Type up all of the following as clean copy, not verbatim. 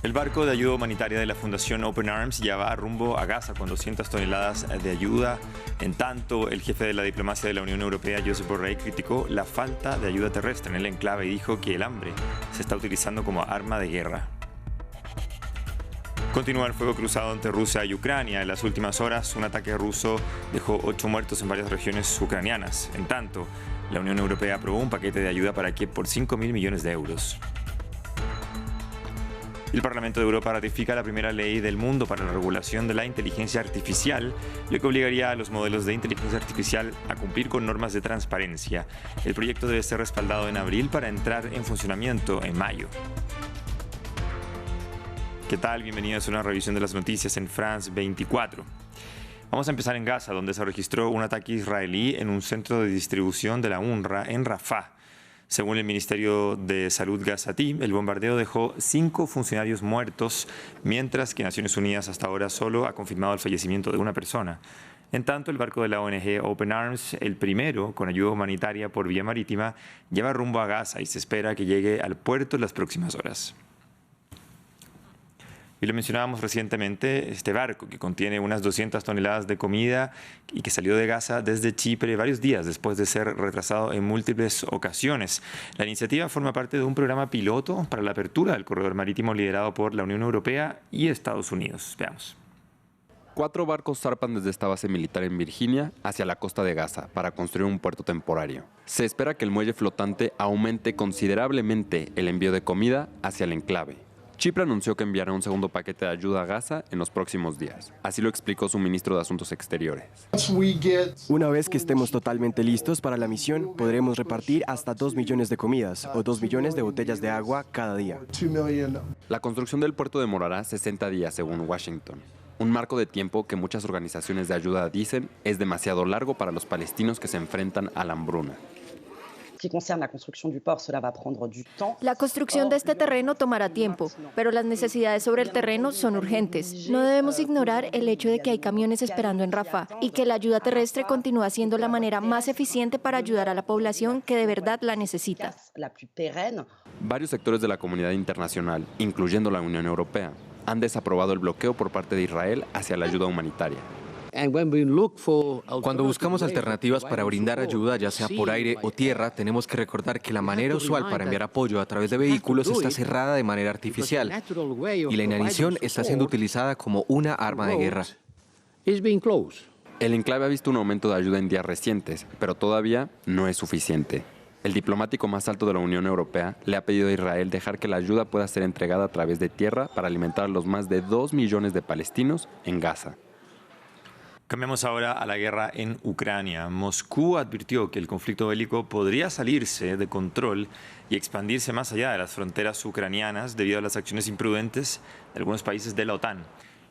El barco de ayuda humanitaria de la Fundación Open Arms ya va rumbo a Gaza con 200 toneladas de ayuda. En tanto, el jefe de la diplomacia de la Unión Europea, Josep Borrell, criticó la falta de ayuda terrestre en el enclave y dijo que el hambre se está utilizando como arma de guerra. Continúa el fuego cruzado entre Rusia y Ucrania. En las últimas horas, un ataque ruso dejó 8 muertos en varias regiones ucranianas. En tanto, la Unión Europea aprobó un paquete de ayuda para Kiev por 5.000 millones de euros. El Parlamento de Europa ratifica la primera ley del mundo para la regulación de la inteligencia artificial, lo que obligaría a los modelos de inteligencia artificial a cumplir con normas de transparencia. El proyecto debe ser respaldado en abril para entrar en funcionamiento en mayo. ¿Qué tal? Bienvenidos a una revisión de las noticias en France 24. Vamos a empezar en Gaza, donde se registró un ataque israelí en un centro de distribución de la UNRWA en Rafah. Según el Ministerio de Salud gazatí, el bombardeo dejó 5 funcionarios muertos, mientras que Naciones Unidas hasta ahora solo ha confirmado el fallecimiento de una persona. En tanto, el barco de la ONG Open Arms, el primero con ayuda humanitaria por vía marítima, lleva rumbo a Gaza y se espera que llegue al puerto en las próximas horas. Y lo mencionábamos recientemente, este barco que contiene unas 200 toneladas de comida y que salió de Gaza desde Chipre varios días después de ser retrasado en múltiples ocasiones. La iniciativa forma parte de un programa piloto para la apertura del corredor marítimo liderado por la Unión Europea y Estados Unidos. Veamos. 4 barcos zarpan desde esta base militar en Virginia hacia la costa de Gaza para construir un puerto temporario. Se espera que el muelle flotante aumente considerablemente el envío de comida hacia el enclave. Chipre anunció que enviará un segundo paquete de ayuda a Gaza en los próximos días. Así lo explicó su ministro de Asuntos Exteriores. Una vez que estemos totalmente listos para la misión, podremos repartir hasta 2 millones de comidas o 2 millones de botellas de agua cada día. La construcción del puerto demorará 60 días, según Washington. Un marco de tiempo que muchas organizaciones de ayuda dicen es demasiado largo para los palestinos que se enfrentan a la hambruna. La construcción de este terreno tomará tiempo, pero las necesidades sobre el terreno son urgentes. No debemos ignorar el hecho de que hay camiones esperando en Rafah y que la ayuda terrestre continúa siendo la manera más eficiente para ayudar a la población que de verdad la necesita. Varios sectores de la comunidad internacional, incluyendo la Unión Europea, han desaprobado el bloqueo por parte de Israel hacia la ayuda humanitaria. Cuando buscamos alternativas para brindar ayuda, ya sea por aire o tierra, tenemos que recordar que la manera usual para enviar apoyo a través de vehículos está cerrada de manera artificial y la inanición está siendo utilizada como una arma de guerra. El enclave ha visto un aumento de ayuda en días recientes, pero todavía no es suficiente. El diplomático más alto de la Unión Europea le ha pedido a Israel dejar que la ayuda pueda ser entregada a través de tierra para alimentar a los más de 2 millones de palestinos en Gaza. Cambiamos ahora a la guerra en Ucrania. Moscú advirtió que el conflicto bélico podría salirse de control y expandirse más allá de las fronteras ucranianas debido a las acciones imprudentes de algunos países de la OTAN.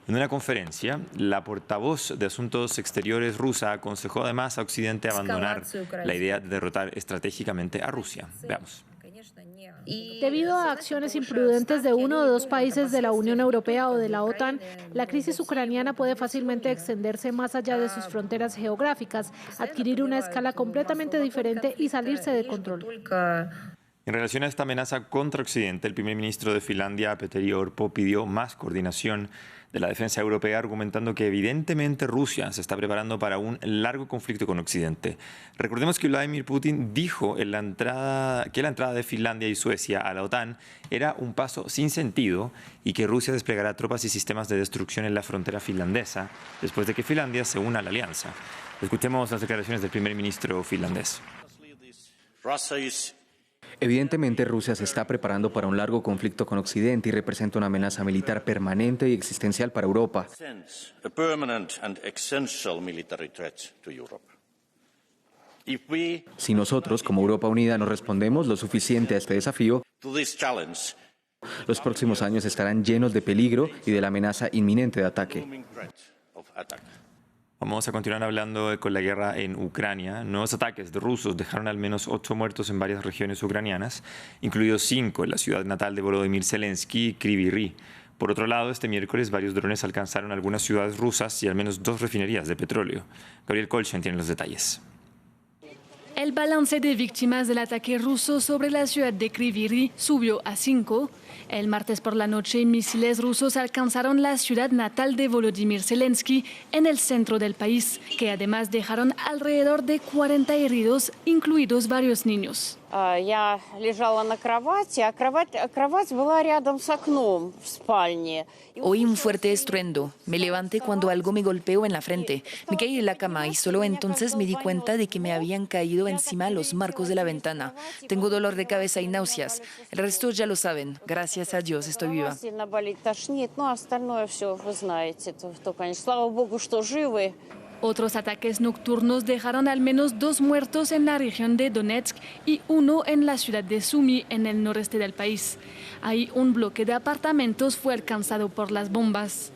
En una conferencia, la portavoz de Asuntos Exteriores rusa aconsejó además a Occidente abandonar la idea de derrotar estratégicamente a Rusia. Veamos. Debido a acciones imprudentes de uno o 2 países de la Unión Europea o de la OTAN, la crisis ucraniana puede fácilmente extenderse más allá de sus fronteras geográficas, adquirir una escala completamente diferente y salirse de control. En relación a esta amenaza contra Occidente, el primer ministro de Finlandia, Petteri Orpo, pidió más coordinación de la defensa europea, argumentando que evidentemente Rusia se está preparando para un largo conflicto con Occidente. Recordemos que Vladimir Putin dijo que la entrada de Finlandia y Suecia a la OTAN era un paso sin sentido y que Rusia desplegará tropas y sistemas de destrucción en la frontera finlandesa después de que Finlandia se una a la alianza. Escuchemos las declaraciones del primer ministro finlandés. Evidentemente, Rusia se está preparando para un largo conflicto con Occidente y representa una amenaza militar permanente y existencial para Europa. Si nosotros, como Europa Unida, no respondemos lo suficiente a este desafío, los próximos años estarán llenos de peligro y de la amenaza inminente de ataque. Vamos a continuar hablando con la guerra en Ucrania. Nuevos ataques de rusos dejaron al menos 8 muertos en varias regiones ucranianas, incluidos 5 en la ciudad natal de Volodymyr Zelensky, Kryvyi Rih. Por otro lado, este miércoles varios drones alcanzaron algunas ciudades rusas y al menos 2 refinerías de petróleo. Gabriel Kolchen tiene los detalles. El balance de víctimas del ataque ruso sobre la ciudad de Kryvyi Rih subió a 5. El martes por la noche, misiles rusos alcanzaron la ciudad natal de Volodymyr Zelensky en el centro del país, que además dejaron alrededor de 40 heridos, incluidos varios niños. Я лежала на кровати, а кровать была рядом с окном в спальне. Oí un fuerte estruendo. Me levanté cuando algo me golpeó en la frente. Me caí en la cama y solo entonces me di cuenta de que me habían caído encima los marcos de la ventana. Tengo dolor de cabeza y náuseas. El resto ya lo saben. Gracias a Dios estoy viva. Сильно болит, тошнит, но остальное все вы знаете. То, конечно, слава Богу, что живы. Otros ataques nocturnos dejaron al menos 2 muertos en la región de Donetsk y 1 en la ciudad de Sumy, en el noreste del país. Ahí un bloque de apartamentos fue alcanzado por las bombas.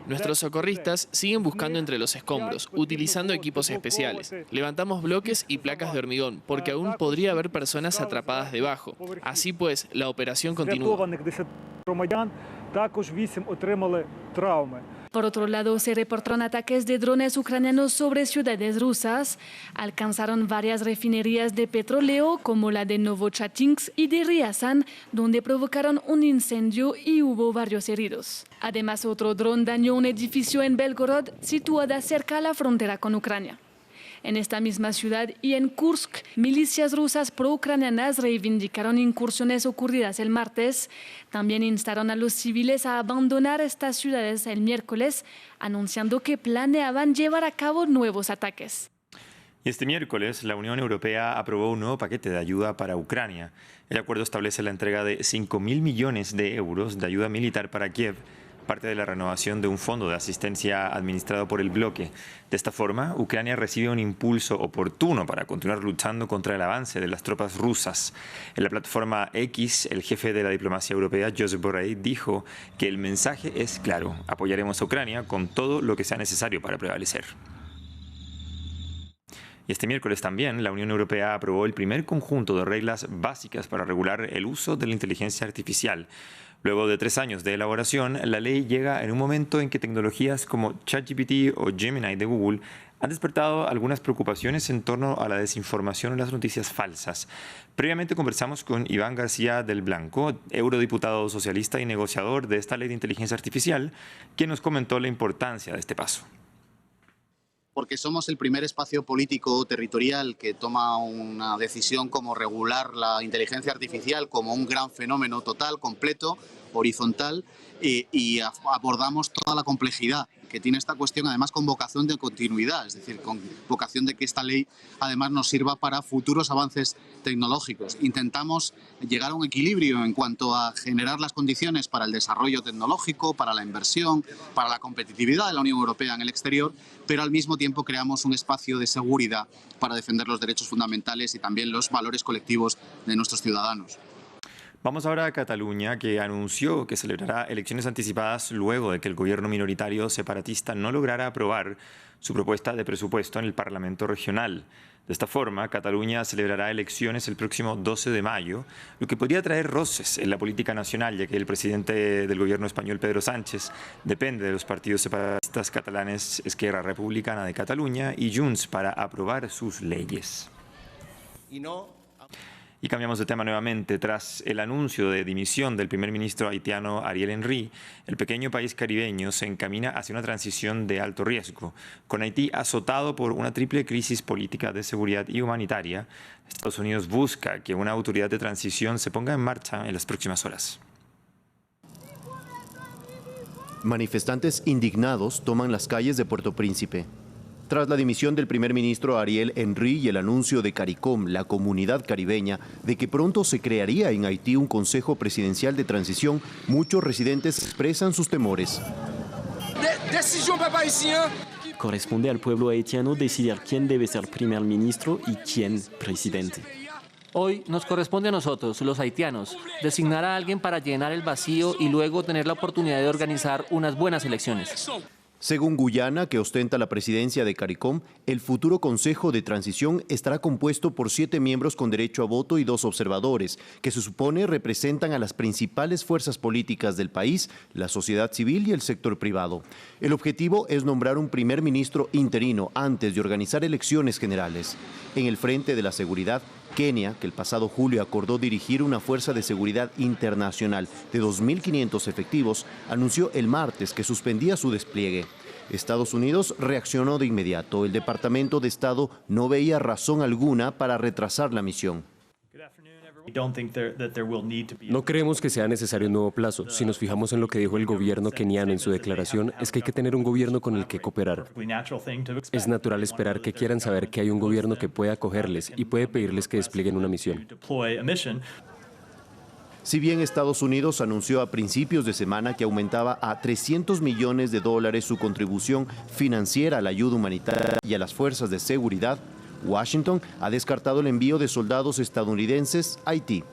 Nuestros socorristas siguen buscando entre los escombros, utilizando equipos especiales. Levantamos bloques y placas de hormigón, porque aún podría haber personas atrapadas debajo. Así pues, la operación continúa. Por otro lado, se reportaron ataques de drones ucranianos sobre ciudades rusas. Alcanzaron varias refinerías de petróleo, como la de Novochatinsk y de Ryazan, donde provocaron un incendio y hubo varios heridos. Además, otro dron dañó un edificio en Belgorod, situada cerca a la frontera con Ucrania. En esta misma ciudad y en Kursk, milicias rusas pro-ucranianas reivindicaron incursiones ocurridas el martes. También instaron a los civiles a abandonar estas ciudades el miércoles, anunciando que planeaban llevar a cabo nuevos ataques. Y este miércoles, la Unión Europea aprobó un nuevo paquete de ayuda para Ucrania. El acuerdo establece la entrega de 5.000 millones de euros de ayuda militar para Kiev, parte de la renovación de un fondo de asistencia administrado por el bloque. De esta forma, Ucrania recibe un impulso oportuno para continuar luchando contra el avance de las tropas rusas. En la plataforma X, el jefe de la diplomacia europea, Josep Borrell, dijo que el mensaje es claro: apoyaremos a Ucrania con todo lo que sea necesario para prevalecer. Y este miércoles también la Unión Europea aprobó el primer conjunto de reglas básicas para regular el uso de la inteligencia artificial. Luego de 3 años de elaboración, la ley llega en un momento en que tecnologías como ChatGPT o Gemini de Google han despertado algunas preocupaciones en torno a la desinformación y las noticias falsas. Previamente conversamos con Iván García del Blanco, eurodiputado socialista y negociador de esta ley de inteligencia artificial, quien nos comentó la importancia de este paso. Porque somos el primer espacio político territorial que toma una decisión como regular la inteligencia artificial como un gran fenómeno total, completo, horizontal, y abordamos toda la complejidad que tiene esta cuestión, además con vocación de continuidad, es decir, con vocación de que esta ley además nos sirva para futuros avances tecnológicos. Intentamos llegar a un equilibrio en cuanto a generar las condiciones para el desarrollo tecnológico, para la inversión, para la competitividad de la Unión Europea en el exterior, pero al mismo tiempo creamos un espacio de seguridad para defender los derechos fundamentales y también los valores colectivos de nuestros ciudadanos. Vamos ahora a Cataluña, que anunció que celebrará elecciones anticipadas luego de que el gobierno minoritario separatista no lograra aprobar su propuesta de presupuesto en el Parlamento regional. De esta forma, Cataluña celebrará elecciones el próximo 12 de mayo, lo que podría traer roces en la política nacional, ya que el presidente del gobierno español, Pedro Sánchez, depende de los partidos separatistas catalanes Esquerra Republicana de Cataluña y Junts para aprobar sus leyes. Y cambiamos de tema nuevamente. Tras el anuncio de dimisión del primer ministro haitiano Ariel Henry, el pequeño país caribeño se encamina hacia una transición de alto riesgo. Con Haití azotado por una triple crisis política, de seguridad y humanitaria, Estados Unidos busca que una autoridad de transición se ponga en marcha en las próximas horas. Manifestantes indignados toman las calles de Puerto Príncipe. Tras la dimisión del primer ministro Ariel Henry y el anuncio de CARICOM, la comunidad caribeña, de que pronto se crearía en Haití un consejo presidencial de transición, muchos residentes expresan sus temores. Corresponde al pueblo haitiano decidir quién debe ser primer ministro y quién presidente. Hoy nos corresponde a nosotros, los haitianos, designar a alguien para llenar el vacío y luego tener la oportunidad de organizar unas buenas elecciones. Según Guyana, que ostenta la presidencia de CARICOM, el futuro Consejo de Transición estará compuesto por 7 miembros con derecho a voto y 2 observadores, que se supone representan a las principales fuerzas políticas del país, la sociedad civil y el sector privado. El objetivo es nombrar un primer ministro interino antes de organizar elecciones generales. En el frente de la seguridad, Kenia, que el pasado julio acordó dirigir una fuerza de seguridad internacional de 2.500 efectivos, anunció el martes que suspendía su despliegue. Estados Unidos reaccionó de inmediato. El Departamento de Estado no veía razón alguna para retrasar la misión. No creemos que sea necesario un nuevo plazo. Si nos fijamos en lo que dijo el gobierno keniano en su declaración, es que hay que tener un gobierno con el que cooperar. Es natural esperar que quieran saber que hay un gobierno que puede acogerles y puede pedirles que desplieguen una misión. Si bien Estados Unidos anunció a principios de semana que aumentaba a $300 millones su contribución financiera a la ayuda humanitaria y a las fuerzas de seguridad, Washington ha descartado el envío de soldados estadounidenses a Haití.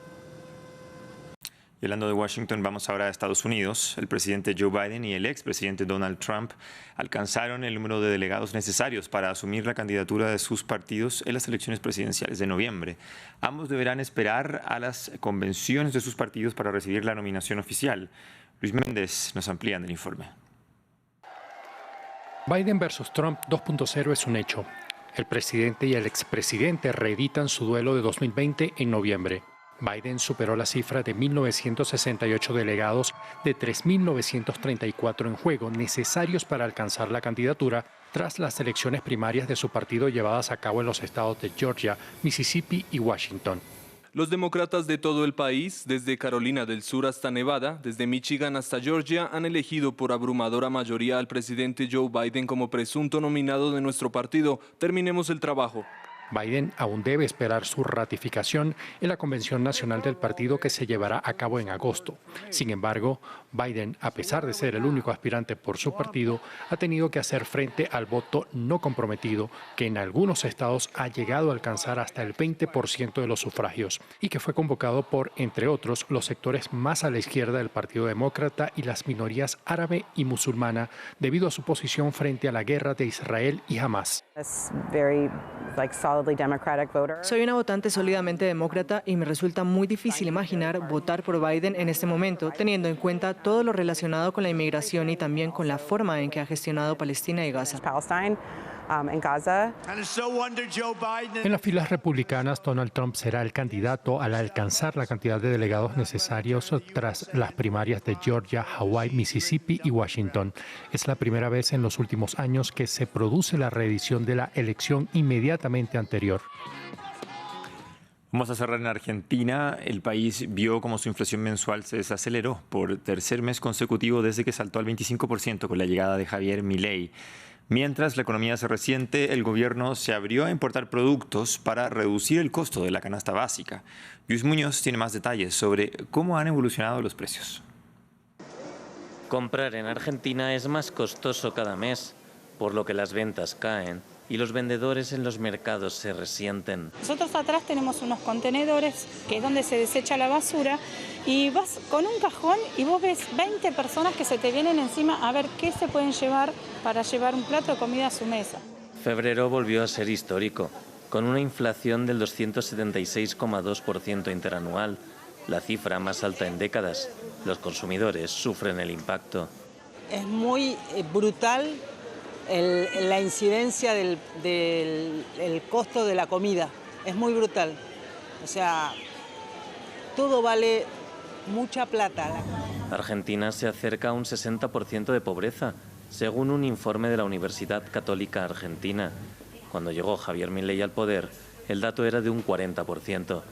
Y hablando de Washington, vamos ahora a Estados Unidos. El presidente Joe Biden y el expresidente Donald Trump alcanzaron el número de delegados necesarios para asumir la candidatura de sus partidos en las elecciones presidenciales de noviembre. Ambos deberán esperar a las convenciones de sus partidos para recibir la nominación oficial. Luis Méndez nos amplía en el informe. Biden versus Trump 2.0 es un hecho. El presidente y el expresidente reeditan su duelo de 2020 en noviembre. Biden superó la cifra de 1.968 delegados de 3.934 en juego necesarios para alcanzar la candidatura tras las elecciones primarias de su partido llevadas a cabo en los estados de Georgia, Mississippi y Washington. Los demócratas de todo el país, desde Carolina del Sur hasta Nevada, desde Michigan hasta Georgia, han elegido por abrumadora mayoría al presidente Joe Biden como presunto nominado de nuestro partido. Terminemos el trabajo. Biden aún debe esperar su ratificación en la Convención Nacional del partido que se llevará a cabo en agosto. Sin embargo, Biden, a pesar de ser el único aspirante por su partido, ha tenido que hacer frente al voto no comprometido, que en algunos estados ha llegado a alcanzar hasta el 20% de los sufragios y que fue convocado por, entre otros, los sectores más a la izquierda del Partido Demócrata y las minorías árabe y musulmana, debido a su posición frente a la guerra de Israel y Hamás. Soy una votante sólidamente demócrata y me resulta muy difícil imaginar votar por Biden en este momento, teniendo en cuenta todo lo relacionado con la inmigración y también con la forma en que ha gestionado Palestina y Gaza. En las filas republicanas, Donald Trump será el candidato al alcanzar la cantidad de delegados necesarios tras las primarias de Georgia, Hawái, Mississippi y Washington. Es la primera vez en los últimos años que se produce la reedición de la elección inmediatamente anterior. Vamos a cerrar en Argentina. El país vio como su inflación mensual se desaceleró por tercer mes consecutivo desde que saltó al 25% con la llegada de Javier Milei. Mientras la economía se resiente, el gobierno se abrió a importar productos para reducir el costo de la canasta básica. Luis Muñoz tiene más detalles sobre cómo han evolucionado los precios. Comprar en Argentina es más costoso cada mes, por lo que las ventas caen y los vendedores en los mercados se resienten. Nosotros atrás tenemos unos contenedores, que es donde se desecha la basura, y vas con un cajón y vos ves 20 personas que se te vienen encima a ver qué se pueden llevar para llevar un plato de comida a su mesa. Febrero volvió a ser histórico, con una inflación del 276,2% interanual, la cifra más alta en décadas. Los consumidores sufren el impacto. Es muy brutal la incidencia del costo de la comida. Es muy brutal. O sea, todo vale mucha plata. Argentina se acerca a un 60% de pobreza, según un informe de la Universidad Católica Argentina. Cuando llegó Javier Milei al poder, el dato era de un 40%.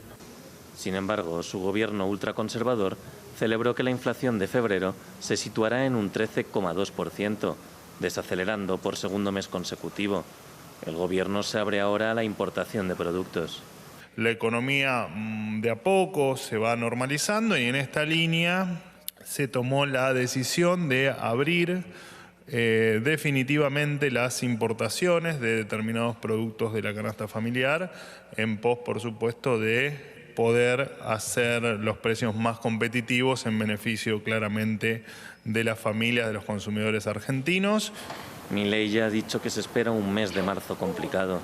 Sin embargo, su gobierno ultraconservador celebró que la inflación de febrero se situará en un 13,2%, desacelerando por segundo mes consecutivo. El gobierno se abre ahora a la importación de productos. La economía de a poco se va normalizando y en esta línea se tomó la decisión de abrir definitivamente las importaciones de determinados productos de la canasta familiar en pos, por supuesto, de poder hacer los precios más competitivos en beneficio claramente de las familias, de los consumidores argentinos. Milei ya ha dicho que se espera un mes de marzo complicado.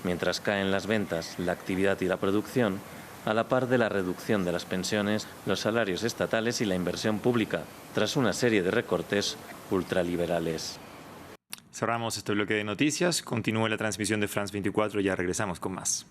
Mientras caen las ventas, la actividad y la producción, a la par de la reducción de las pensiones, los salarios estatales y la inversión pública, tras una serie de recortes ultraliberales. Cerramos este bloque de noticias. Continúa la transmisión de France 24 y ya regresamos con más.